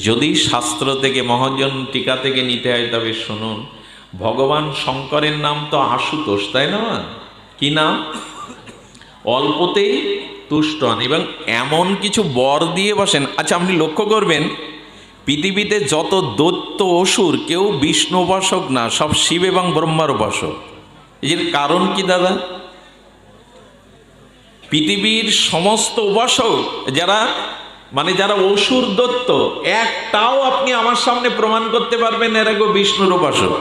যদি শাস্ত্র থেকে মহাজন টিকা থেকে নিতে হয় তবে শুনুন, ভগবান শঙ্করের নাম তো আশুতোষ, তাই না? কি নাম? অল্পতেই তুষ্ট হন এবং এমন কিছু বর দিয়ে বসেন। আচ্ছা, আপনি লক্ষ্য করবেন পৃথিবীতে যত দৈত্য অসুর কেউ বিষ্ণু উপাসক না, সব শিব এবং ব্রহ্মার উপাসক। এর কারণ কি দাদা? পৃথিবীর সমস্ত উপাসক যারা যারা অসুর দৈত্য, একটাও আপনি আমার সামনে প্রমাণ করতে পারবেন এরা গো বিষ্ণুর উপাসক।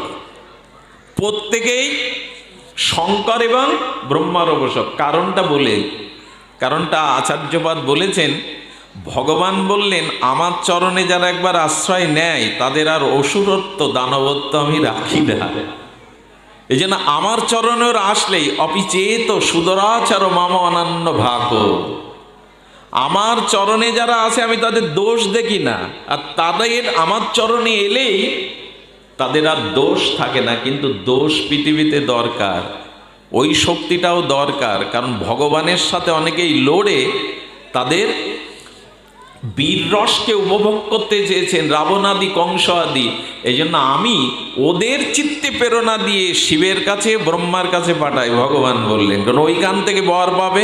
প্রত্যেকেই শঙ্কর এবং ব্রহ্মার উপাসক। কারণটা আচার্যপাদ বলেছেন, ভগবান বললেন আমার চরণে যারা একবার আশ্রয় নেয় তাদের আর অসুরত্ব দানবত্ব আমি রাখি না। এই জন্য আমার চরণের আসলেই অপিচেত সুদরাচার মাম অনন্য ভাগ। আমার চরণে যারা আছে আমি তাদের দোষ দেখি না, আর তাদের আমার চরণে এলেই তাদের আর দোষ থাকে না। কিন্তু দোষ পৃথিবীতে দরকার, ওই শক্তিটাও দরকার, কারণ ভগবানের সাথে অনেকেই লড়ে তাদের বীর রসকে উপভোগ করতে চেয়েছেন, রাবণ আদি কংস আদি। এই জন্য আমি ওদের চিত্তে প্রেরণা দিয়ে শিবের কাছে ব্রহ্মার কাছে পাঠাই, ভগবান বললেন, কারণ ওইখান থেকে বর পাবে,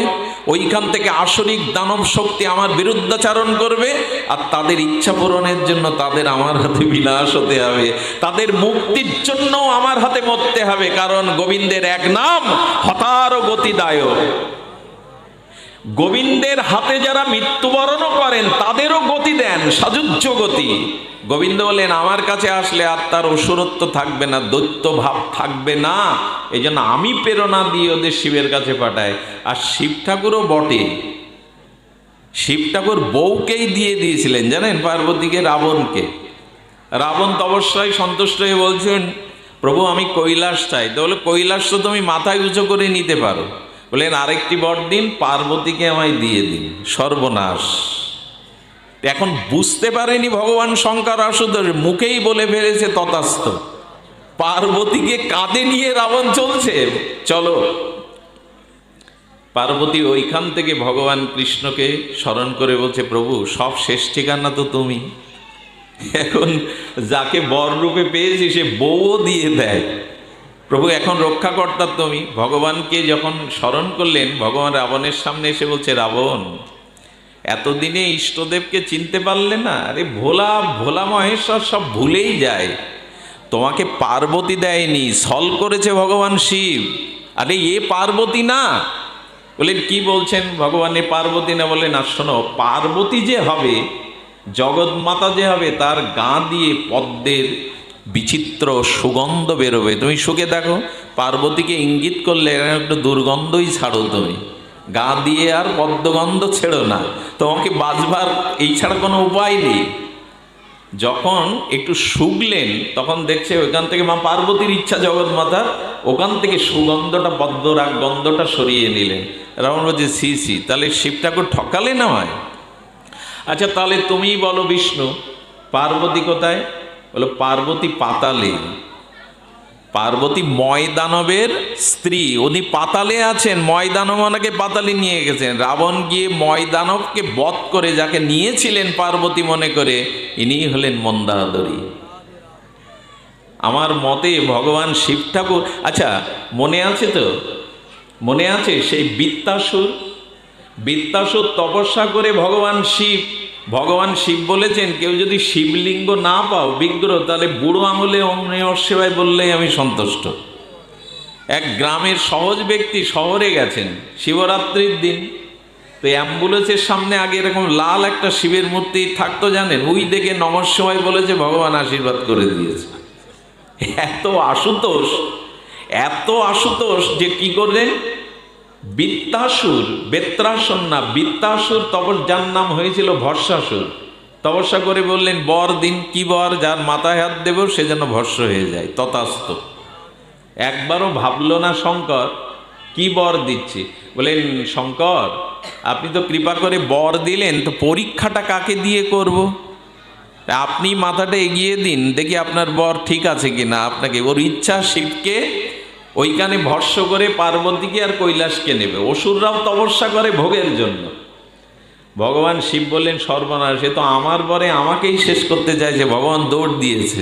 ওইখান থেকে আসরিক দানব শক্তি আমার বিরুদ্ধাচারণ করবে, আর তাদের ইচ্ছা পূরণের জন্য তাদের আমার হাতে বিনাশ হতে হবে, তাদের মুক্তির জন্য আমার হাতে মরতে হবে। কারণ গোবিন্দের এক নাম হতার গতিদায়ক। গোবিন্দের হাতে যারা মৃত্যুবরণ করেন তাদেরও গতি দেন, সাযুজ্য গতি। গোবিন্দ বলেন আমার কাছে আসলে আর তার অসুরত্ব থাকবে না, দৈত্য ভাব থাকবে না। এই জন্য আমি প্রেরণা দিয়ে ওদের শিবের কাছে পাঠাই। আর শিব ঠাকুরও বটে, শিব ঠাকুর বউকেই দিয়ে দিয়েছিলেন জানেন, পার্বতীকে রাবণকে। রাবণ তপস্যায় সন্তুষ্ট হয়ে বলছেন প্রভু আমি কৈলাস চাই। তো বলে কৈলাস তো তুমি মাথায় উঁচু করে নিতে পারো। বলেন আরেকটি বর দিন, পার্বতীকে আমায় দিয়ে দিন। সর্বনাশ! এখন বুঝতে পারেনি ভগবান শঙ্কর আশুতোষ, মুখেই বলে ফেলেছে তথাস্তু। পার্বতীকে কাঁধে নিয়ে রাবণ চলছে। চলো, পার্বতী ওইখান থেকে ভগবান কৃষ্ণকে স্মরণ করে বলছে প্রভু সব শেষ ঠিকানা তো তুমি, এখন যাকে বর রূপে পেয়েছি সে বউও দিয়ে দেয়। প্রভু এখন রক্ষাকর্তা তুমি। ভগবানকে যখন স্মরণ করলেন, ভগবান রাবণের সামনে এসে বলছে রাবণ এতদিনে ইষ্টদেবকে চিনতে পারলে না? আরে ভোলা ভোলা মহেশ্বর সব ভুলেই যায়। তোমাকে পার্বতী দেয়নি, ছল করেছে ভগবান শিব। আরে এ পার্বতী না। বলেন কি বলছেন ভগবান এ পার্বতী না? বলেন না, শোনো, পার্বতী যে হবে, জগৎ মাতা যে হবে, তার গা দিয়ে পদ্মের বিচিত্র সুগন্ধ বেরোবে। তুমি শুকে দেখো, পার্বতীকে ইঙ্গিত করলে একটু দুর্গন্ধই ছাড়ো, তুমি গা দিয়ে আর পদ্মগন্ধ ছেড়ো না, তোমাকে বাঁচবার এই ছাড়া কোনো উপায় নেই। যখন একটু শুকলেন তখন দেখছে ওইখান থেকে মা পার্বতীর ইচ্ছা জগৎ মাতার, ওখান থেকে সুগন্ধটা পদ্মরাগ গন্ধটা সরিয়ে নিলেন। রাবণ বলছে সি সি, তাহলে শিব ঠাকুর ঠকালে না হয়? আচ্ছা তাহলে তুমিই বলো বিষ্ণু, পার্বতী কোথায়? বলো পার্বতী পাতালে। পার্বতী ময়দানবের স্ত্রী, উনি পাতালে আছেন। ময়দানব ওনাকে পাতালে নিয়ে গেছেন। রাবণ গিয়ে ময়দানবকে বধ করে যাকে নিয়েছিলেন পার্বতী মনে করে, ইনিই হলেন মন্দাদরী। আমার মতে ভগবান শিব ঠাকুর, আচ্ছা মনে আছে তো, মনে আছে সেই বৃত্তাসুর তপস্যা করে ভগবান শিব বলেছেন কেউ যদি শিবলিঙ্গ না পাও বিগ্রহ, তাহলে বুড়ো আঙুলে ওম নমঃ শিবায় বললেই আমি সন্তুষ্ট। এক গ্রামের সহজ ব্যক্তি শহরে গেছেন শিবরাত্রির দিন, তো অ্যাম্বুলেন্সের সামনে আগে এরকম লাল একটা শিবের মূর্তি থাকতো জানেন, ওই দেখে নমঃ শিবায় বলেছে, ভগবান আশীর্বাদ করে দিয়েছে। এত আশুতোষ যে কি করলেন, বেত্রাসুর না, বৃত্তাসুর যার নাম হয়েছিল ভস্মাসুর, তপস্যা করে বললেন বর দিন। কি বর? যার মাথায় হাত দেব সে যেন ভস্ম হয়ে যায়। তথাস্তু। একবারও ভাবলো না শঙ্কর কি বর দিচ্ছি। বলেন শঙ্কর আপনি তো কৃপা করে বর দিলেন, তো পরীক্ষাটা কাকে দিয়ে করব? আপনি মাথাটা এগিয়ে দিন, দেখি আপনার বর ঠিক আছে কিনা। আপনাকে ওর ইচ্ছা শিবকে ওইখানে ভস্ম করে পার্বতীকে আর কৈলাসকে নেবে। অসুররাও তপস্যা করে ভোগের জন্য। ভগবান শিব বললেন সর্বনাশ, সে তো আমার পরে আমাকেই শেষ করতে চাইছে। ভগবান দৌড় দিয়েছে।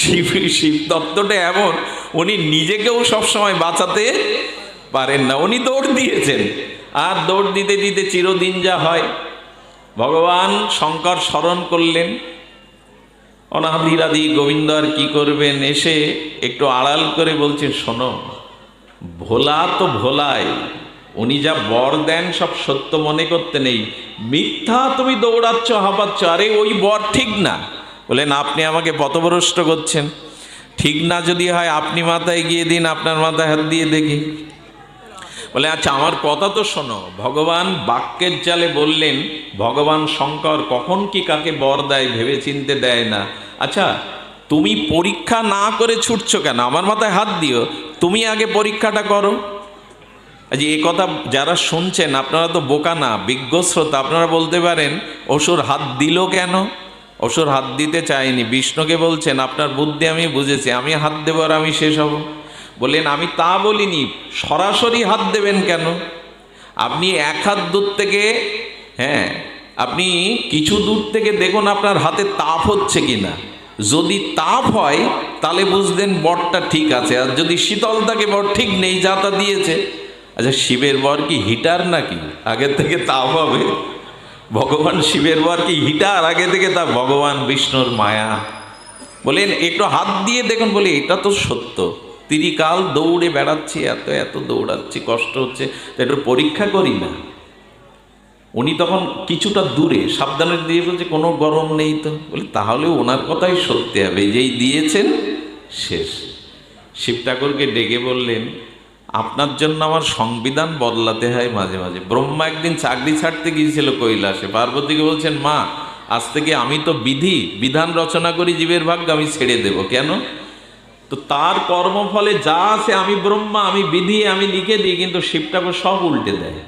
শিব শিব তত্ত্বটা এমন, উনি নিজেকেও সবসময় বাঁচাতে পারেন না, উনি দৌড় দিয়েছেন। আর দৌড় দিতে দিতে চিরদিন যা হয়, ভগবান শঙ্কর স্মরণ করলেন। অনাদিরাদি গোবিন্দ আর কি করবেন, এসে একটু আড়াল করে বলছেন, শোনো, ভোলা তো ভোলাই, উনি যা বর দেন সব সত্য মনে করতে নেই, মিথ্যা তুমি দৌড়াচ্ছ হাঁপাচ্ছ, আরে ওই বর ঠিক না। বলেন, আপনি আমাকে পথভ্রষ্ট করছেন। ঠিক না যদি হয় আপনি মাথায় গিয়ে দিন, আপনার মাথায় হাত দিয়ে দেখি। বলে, আচ্ছা আমার কথা তো শোনো। ভগবান বাক্যের জালে বললেন, ভগবান শঙ্কর কখন কি কাকে বর দেয় ভেবে চিনতে দেয় না। আচ্ছা তুমি পরীক্ষা না করে ছুটছো কেন, আমার মাথায় হাত দিও, তুমি আগে পরীক্ষাটা করো। আজ এই কথা যারা শুনছেন আপনারা তো বোকা না, বিজ্ঞ শ্রোতা, আপনারা বলতে পারেন অসুর হাত দিল কেন? অসুর হাত দিতে চায়নি। বিষ্ণুকে বলছেন, আপনার বুদ্ধি আমি বুঝেছি, আমি হাত দেবো আর আমি শেষ হব। বললেন, আমি তা বলিনি, সরাসরি হাত দেবেন কেন? আপনি এক হাত দূর থেকে, হ্যাঁ আপনি কিছু দূর থেকে দেখুন আপনার হাতে তাপ হচ্ছে কিনা। যদি তাপ হয় তাহলে বুঝলেন বরটা ঠিক আছে, আর যদি শীতল থাকে বর ঠিক নেই, যা তা দিয়েছে। আচ্ছা শিবের বর কি হিটার নাকি আগের থেকে তাপ হবে? ভগবান শিবের বর কি হিটার আগে থেকে তাপ? ভগবান বিষ্ণুর মায়া। বলেন একটু হাত দিয়ে দেখুন। বলে এটা তো সত্য, তিরিকাল দৌড়ে বেড়াচ্ছি, এত এত দৌড়াচ্ছি, কষ্ট হচ্ছে, একটু পরীক্ষা করি না। উনি তখন কিছুটা দূরে সাবধানে দিয়ে বলছে, কোনো গরম নেই তো। বলে তাহলে ওনার কথাই সত্যি হবে, যেই দিয়েছেন শেষ। শিব ঠাকুরকে ডেকে বললেন, আপনার জন্য আমার সংবিধান বদলাতে হয় মাঝে মাঝে। ব্রহ্মা একদিন চাকরি ছাড়তে গিয়েছিল কৈলাসে, পার্বতীকে বলছেন, মা আজ থেকে আমি তো বিধান রচনা করি, জীবের ভাগ্য আমি ছেড়ে দেব। কেন? তো তার কর্মফলে যা আছে, আমি ব্রহ্মা, আমি বিধি, আমি লিখে দিই, কিন্তু শিব ঠাকুর সব উল্টে দেয়।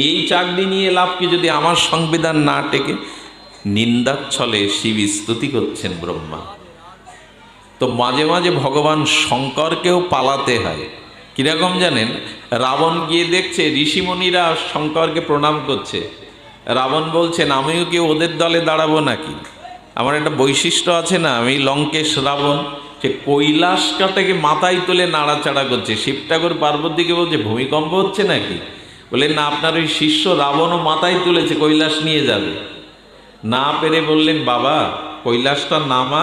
এই চাকরি নিয়ে লাভ কি যদি আমার সংবিধান না টেকে? নিন্দার ছলে শিব স্তুতি করছেন ব্রহ্মা। তো মাঝে মাঝে ভগবান শঙ্করকেও পালাতে হয়। কিরকম জানেন? রাবণ গিয়ে দেখছে ঋষিমণিরা শঙ্করকে প্রণাম করছে। রাবণ বলছেন, আমিও কি ওদের দলে দাঁড়াবো নাকি? আমার একটা বৈশিষ্ট্য আছে না, আমি লঙ্কেশ রাবণ। সে কৈলাসটাকে মাথায় তুলে নাড়াচাড়া করছে। শিব ঠাকুর পার্বতীকে বলছে, ভূমিকম্প হচ্ছে নাকি? বললেন না, আপনার ওই শিষ্য রাবণও মাথায় তুলেছে, কৈলাস নিয়ে যাবে। না পেরে বললেন, বাবা কৈলাসটা নামা,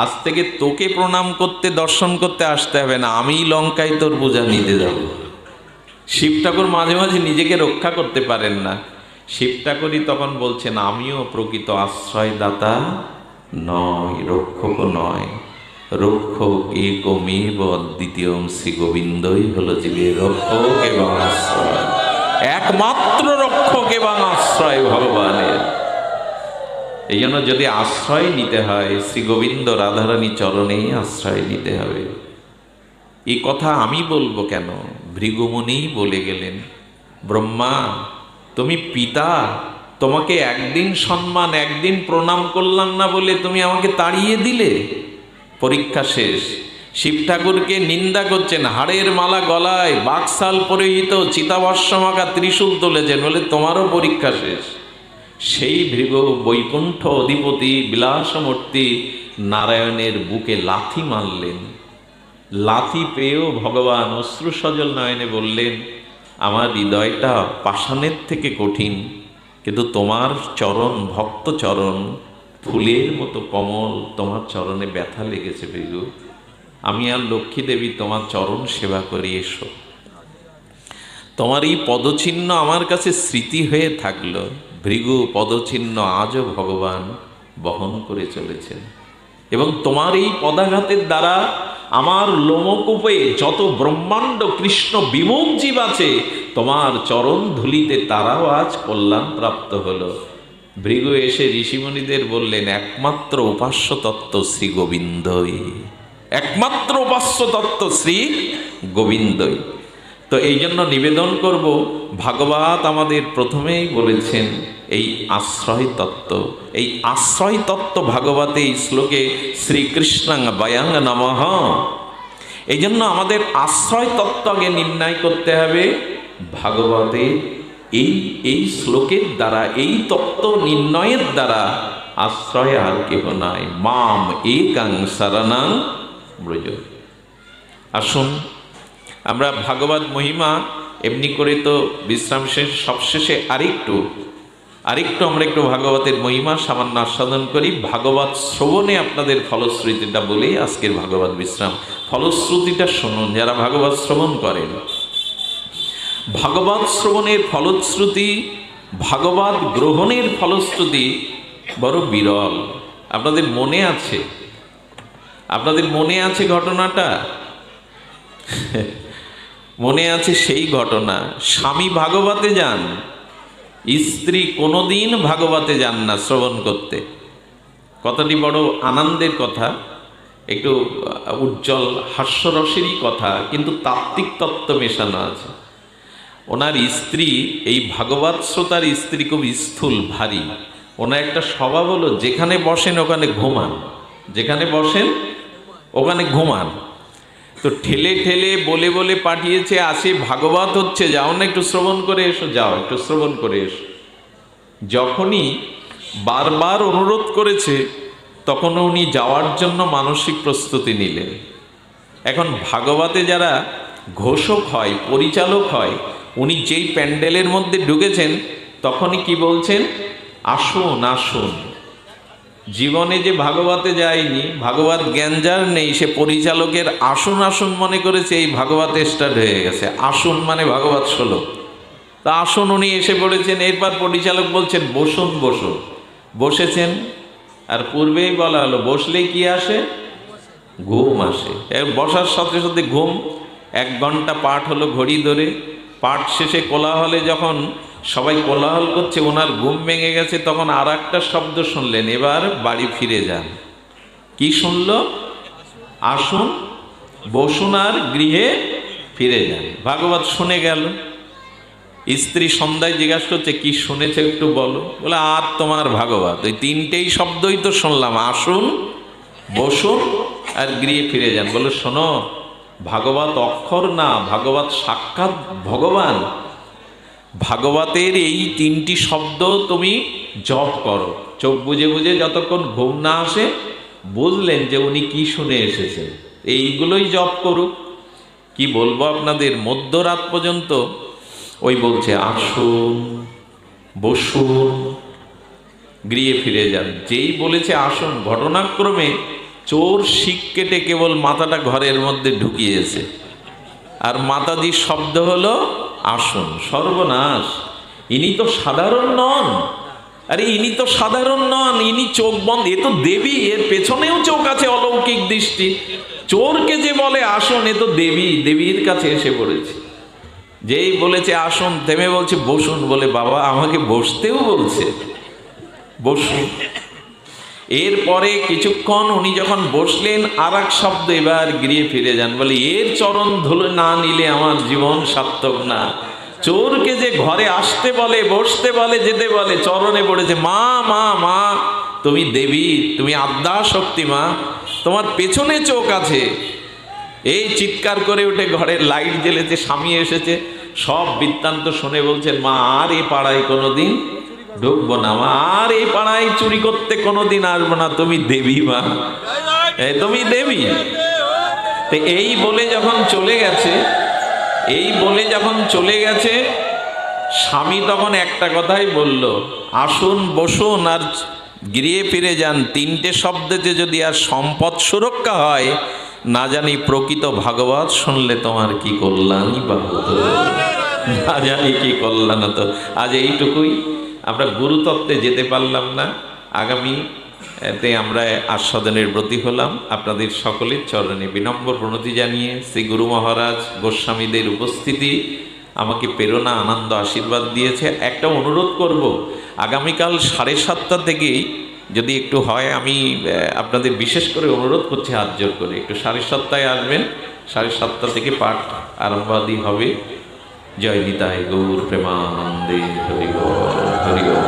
আজ থেকে তোকে প্রণাম করতে দর্শন করতে আসতে হবে না, আমিই লঙ্কায় তোর বোঝা নিতে যাব। শিব ঠাকুর মাঝে মাঝে নিজেকে রক্ষা করতে পারেন না। শিব ঠাকুরই তখন বলছেন, আমিও প্রকৃত আশ্রয়দাতা নয়, রক্ষক নয়, রক্ষক একমেব অদ্বিতীয়ম শ্রী গোবিন্দই হলো জীবের রক্ষক এবং আশ্রয়। একমাত্র রক্ষক এবং আশ্রয় ভগবানের। এই জন্য যদি আশ্রয় নিতে হয়, শ্রী গোবিন্দ রাধারানী চরণে আশ্রয় নিতে হবে। এই কথা আমি বলবো কেন? ভৃগুমুনি বলে গেলেন, ব্রহ্মা তুমি পিতা, তোমাকে একদিন সম্মান, একদিন প্রণাম করলাম না বলে তুমি আমাকে তাড়িয়ে দিলে। পরীক্ষা শেষ। শিব ঠাকুরকে নিন্দা করছেন, হাড়ের মালা গলায়, বাকশাল পরিহিত, চিতাভস্মমাখা ত্রিশূল তুলেছেন, বলে তোমারও পরীক্ষা শেষ। সেই ভৃগু বৈকুণ্ঠ অধিপতি বিলাসমূর্তি নারায়ণের বুকে লাথি মারলেন। লাথি পেয়েও ভগবান অশ্রু সজল নয়নে বললেন, আমার হৃদয়টা পাষাণের থেকে কঠিন, কিন্তু তোমার চরণ, ভক্ত চরণ ফুলের মতো কমল, তোমার চরণে ব্যথা লেগেছে ভৃগু। আমি আর লক্ষ্মী দেবী তোমার চরণ সেবা করি, এসো। তোমার এই পদচিহ্ন আমার কাছে স্মৃতি হয়ে থাকলো। ভৃগু পদচিহ্ন আজও ভগবান বহন করে চলেছেন, এবং তোমার এই পদাঘাতের দ্বারা আমার লোমকূপে যত ব্রহ্মাণ্ড কৃষ্ণ বিমুখ জীব আছে, তোমার চরণ ধুলিতে তারাও আজ কল্যাণ প্রাপ্ত হলো। ভৃগু এসে ঋষিমণিদের বললেন, একমাত্র উপাস্য তত্ত্ব শ্রী গোবিন্দই, একমাত্র উপাস্য তত্ত্ব শ্রী গোবিন্দই। তো এই জন্য নিবেদন করব, ভাগবত আমাদের প্রথমেই বলেছেন এই আশ্রয় তত্ত্ব। এই আশ্রয় তত্ত্ব ভাগবতে এই শ্লোকে শ্রীকৃষ্ণাং বয়াং নমঃ। এই জন্য আমাদের আশ্রয় তত্ত্ব আগে নির্ণয় করতে হবে ভাগবতে এই এই শ্লোকের দ্বারা, এই তত্ত্ব নির্ণয়ের দ্বারা আশ্রয় আর কেহ নাই। মাম একাং শরণাং ব্রজ। আসুন আমরা ভাগবত মহিমা এমনি করে তো বিশ্রাম শেষ, সবশেষে আরেকটু আমরা একটু ভাগবতের মহিমা সামান্য আস্বাদন করি। ভাগবত শ্রবণে আপনাদের ফলশ্রুতিটা বলেই আজকের ভাগবত বিশ্রাম। ফলশ্রুতিটা শুনুন যারা ভাগবত শ্রবণ করেন। ভাগবত শ্রবণের ফলশ্রুতি, ভাগবত গ্রহণের ফলশ্রুতি বড় বিরল। আপনাদের মনে আছে ঘটনাটা? মনে আছে সেই ঘটনা। স্বামী ভাগবতে যান, স্ত্রী কোনোদিন ভাগবতে যান না শ্রবণ করতে। কথাটি বড় আনন্দের কথা, একটু উজ্জ্বল হাস্যরসেরই কথা, কিন্তু তাত্ত্বিক তত্ত্ব মেশানো আছে। ওনার স্ত্রী, এই ভাগবত শ্রোতার স্ত্রী খুব স্থূল ভারী। ওনার একটা স্বভাব হলো যেখানে বসেন ওখানে ঘুমান, যেখানে বসেন ওখানে ঘুমান। তো ঠেলে ঠেলে বলে বলে পাঠিয়েছে, আসে ভাগবত হচ্ছে, যাও না একটু শ্রবণ করে এসো, যাও একটু শ্রবণ করে এসো। যখনই বারবার অনুরোধ করেছে তখন উনি যাওয়ার জন্য মানসিক প্রস্তুতি নিলেন। এখন ভাগবতে যারা ঘোষক হয়, পরিচালক হয়, উনি যেই প্যান্ডেলের মধ্যে ঢুকেছেন তখনই কি বলছেন? আসুন আসুন। জীবনে যে ভাগবতে যায়নি, ভাগবত জ্ঞান যার নেই, সে পরিচালকের আসুন আসুন মনে করেছে এই ভাগবত স্টার্ট হয়ে গেছে। আসুন মানে ভাগবত শ্লোক। তা আসুন উনি এসে পড়েছেন। এরপর পরিচালক বলছেন বসুন বসুন। বসেছেন, আর পূর্বেই বলা হলো বসলেই কি আসে? ঘুম আসে। বসার সাথে সাথে ঘুম। 1 ঘন্টা পাঠ হলো ঘড়ি ধরে। পাঠ শেষে কোলাহলে যখন সবাই কোলাহল করছে, ওনার ঘুম ভেঙে গেছে, তখন আর একটা শব্দ শুনলেন, এবার বাড়ি ফিরে যান। কি শুনল? আসুন বসুন আর গৃহে ফিরে যান। ভাগবত শুনে গেল। স্ত্রী সন্ধ্যায় জিজ্ঞাসা করছে, কি শুনেছে একটু বলো। বলে, আর তোমার ভাগবত, ওই 3টেই শব্দই তো শুনলাম, আসুন বসুন আর গৃহে ফিরে যান। বলে, শোনো, ভাগবত অক্ষর না, ভাগবত সাক্ষাৎ ভগবান। ভাগবতের এই 3টি শব্দ তুমি জপ করো, চোখ বুজে বুজে, যতক্ষণ ঘুম না আসে। বুঝলেন যে উনি কি শুনে এসেছেন, এইগুলোই জপ করুক। কি বলবো আপনাদের, মধ্যরাত পর্যন্ত ওই বলছে আসুন বসুন গৃহে ফিরে যান। যেই বলেছে আসুন, ঘটনাক্রমে চোর শিক কেটে কেবল মাথাটা ঘরের মধ্যে ঢুকিয়েছে, আর মাতাজির শব্দ হলো আসুন। সর্বনাশ, ইনি তো সাধারণ নন। আরে ইনি তো সাধারণ নন, ইনি চোখ বন্ধ, এ তো দেবী, এর পেছনেও চোখ আছে, অলৌকিক দৃষ্টি। চোরকে যে বলে আসুন, এ তো দেবী, দেবীর কাছে এসে পড়েছে। যেই বলেছে আসুন, থেমে বলছে বসুন। বলে, বাবা আমাকে বসতেও বলছে, বসুন। এরপরে কিছুক্ষণ উনি যখন বসলেন, আর এক শব্দ, এবার গৃহে ফিরে যান। বলে, এর চরণ ধুলো না নিলে আমার জীবন সার্থক না। চোরকে যে ঘরে আসতে বলে, বসতে বলে, যেতে বলে, চরণে পড়েছে। মা মা মা, তুমি দেবী, তুমি আদ্যা শক্তি মা, তোমার পেছনে চোখ আছে। এই চিৎকার করে উঠে ঘরের লাইট জ্বেলেছে, স্বামী এসেছে, সব বৃত্তান্ত শুনে বলছেন, মা আর এই পাড়ায় কোনোদিন ঢুকবো না, মা আর এই পাড়ায় চুরি করতে কোনোদিন আসবো না, তুমি দেবী মা, তুমি দেবী। তো এই বলে যখন চলে গেছে, স্বামী তখন একটা কথাই বলল, আসুন বসুন আর গৃহে ফিরে যান। 3টে শব্দতে যদি আর সম্পদ সুরক্ষা হয়, না জানি প্রকৃত ভাগবত শুনলে তোমার কি কল্যাণই বা হতো, না জানি কি কল্যাণ হতো। আজ এইটুকুই। আমরা গুরুতত্ত্বে যেতে পারলাম না, আগামীতে আমরা আস্বাদনের ব্রতী হলাম। আপনাদের সকলের চরণে বিনম্র প্রণতি জানিয়ে শ্রী গুরু মহারাজ গোস্বামীদের উপস্থিতি আমাকে প্রেরণা, আনন্দ, আশীর্বাদ দিয়েছে। একটা অনুরোধ করব, আগামীকাল 7:30 থেকেই যদি একটু হয়, আমি আপনাদের বিশেষ করে অনুরোধ করছি হাত জোর করে, একটু 7:30 আসবেন। 7:30 থেকে পাঠ আরম্ভাদি হবে। জয় নিতাই গৌর প্রেমানন্দে, হরি বল হরি বল।